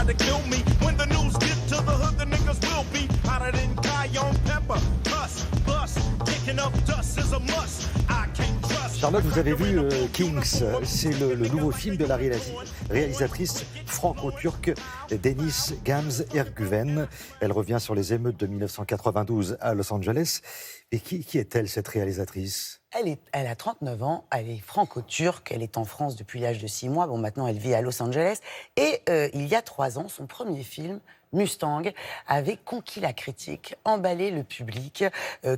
to kill me. When the news get to the hood, the niggas will be hotter than cayenne pepper. Cuss, bust, kicking up dust is a must. I can't trust. Charlotte, vous avez vu Kings, c'est le nouveau film de la réalisatrice franco-turque Deniz Gamze Ergüven. Elle revient sur les émeutes de 1992 à Los Angeles. Et qui est-elle, cette réalisatrice ? Elle a 39 ans, elle est franco-turque, elle est en France depuis l'âge de 6 mois. Bon, maintenant, elle vit à Los Angeles. Et il y a 3 ans, son premier film, Mustang, avait conquis la critique, emballé le public.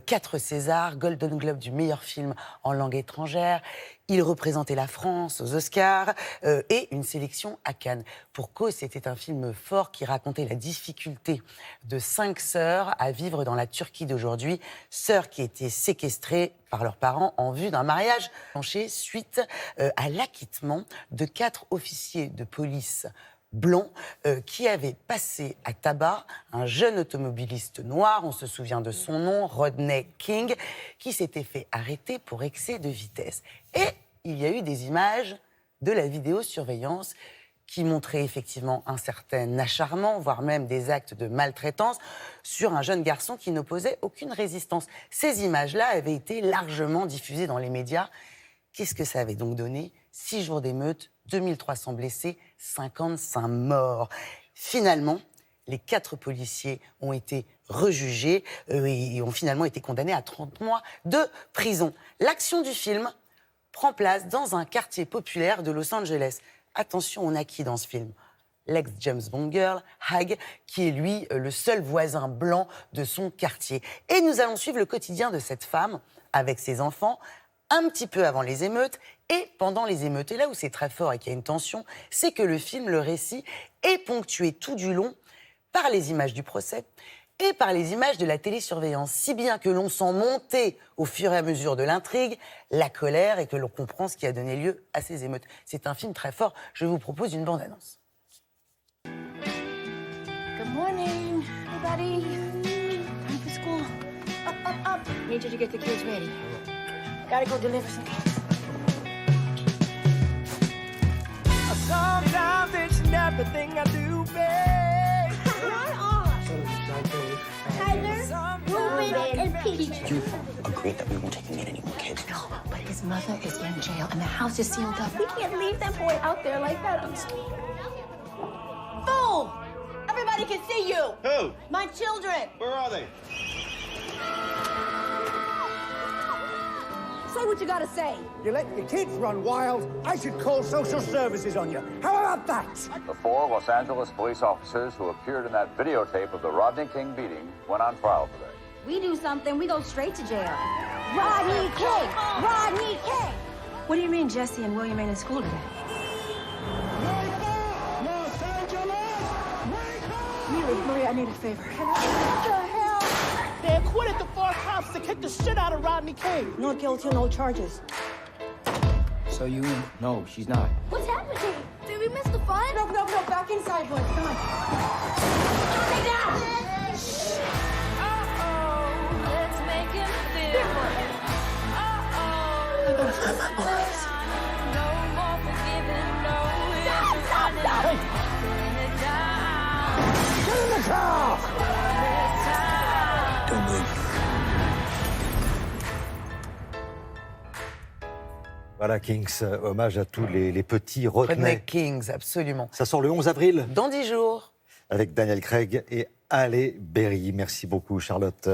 4 Césars, Golden Globe du meilleur film en langue étrangère. Il représentait la France aux Oscars et une sélection à Cannes. Pour cause, c'était un film fort qui racontait la difficulté de 5 sœurs à vivre dans la Turquie d'aujourd'hui. Sœurs qui étaient séquestrées par leurs parents en vue d'un mariage planché suite à l'acquittement de 4 officiers de police blanc qui avait passé à tabac un jeune automobiliste noir, on se souvient de son nom, Rodney King, qui s'était fait arrêter pour excès de vitesse. Et il y a eu des images de la vidéosurveillance qui montraient effectivement un certain acharnement, voire même des actes de maltraitance sur un jeune garçon qui n'opposait aucune résistance. Ces images-là avaient été largement diffusées dans les médias. Qu'est-ce que ça avait donc donné ? 6 jours d'émeute, 2300 blessés, 55 morts. Finalement, les 4 policiers ont été rejugés et ont finalement été condamnés à 30 mois de prison. L'action du film prend place dans un quartier populaire de Los Angeles. Attention, on a qui dans ce film ? L'ex-James Bond girl, Hag, qui est lui le seul voisin blanc de son quartier. Et nous allons suivre le quotidien de cette femme avec ses enfants, un petit peu avant les émeutes et pendant les émeutes. Et là où c'est très fort et qu'il y a une tension, c'est que le film, le récit, est ponctué tout du long par les images du procès et par les images de la télésurveillance, si bien que l'on sent monter au fur et à mesure de l'intrigue la colère et que l'on comprend ce qui a donné lieu à ces émeutes. C'est un film très fort. Je vous propose une bande-annonce. Good morning, everybody. Time for school. Up, up, up. Need you to get the kids ready. Gotta go deliver some cakes. Sometimes it's everything I do, babe. Tyler, Ruben, and Peach. You agreed that we won't take any more kids. No, but his mother is in jail and the house is sealed up. We can't leave that boy out there like that. I'm scared. Fool! Everybody can see you! Who? My children! Where are they? Say what you gotta say. You let your kids run wild, I should call social services on you. How about that? The 4 Los Angeles police officers who appeared in that videotape of the Rodney King beating went on trial today. We do something, we go straight to jail. Rodney King! Rodney King! What do you mean Jesse and William ain't in school today? Los Angeles! Maria, I need a favor. What the hell? They acquitted the 4 cops that kicked the shit out of Rodney King. No guilty, no charges. So you in? No, she's not. What's happening? Did we miss the fun? No, back inside, boys. Come on. Calm down! Let's make him feel it. No more forgiving, no. Stop! Bring it down. Get in the car! Don't move. Voilà, Kings, hommage à tous les petits Rodney Rodney. Kings, absolument. Ça sort le 11 avril Dans 10 jours. avec Daniel Craig et Halle Berry. Merci beaucoup, Charlotte.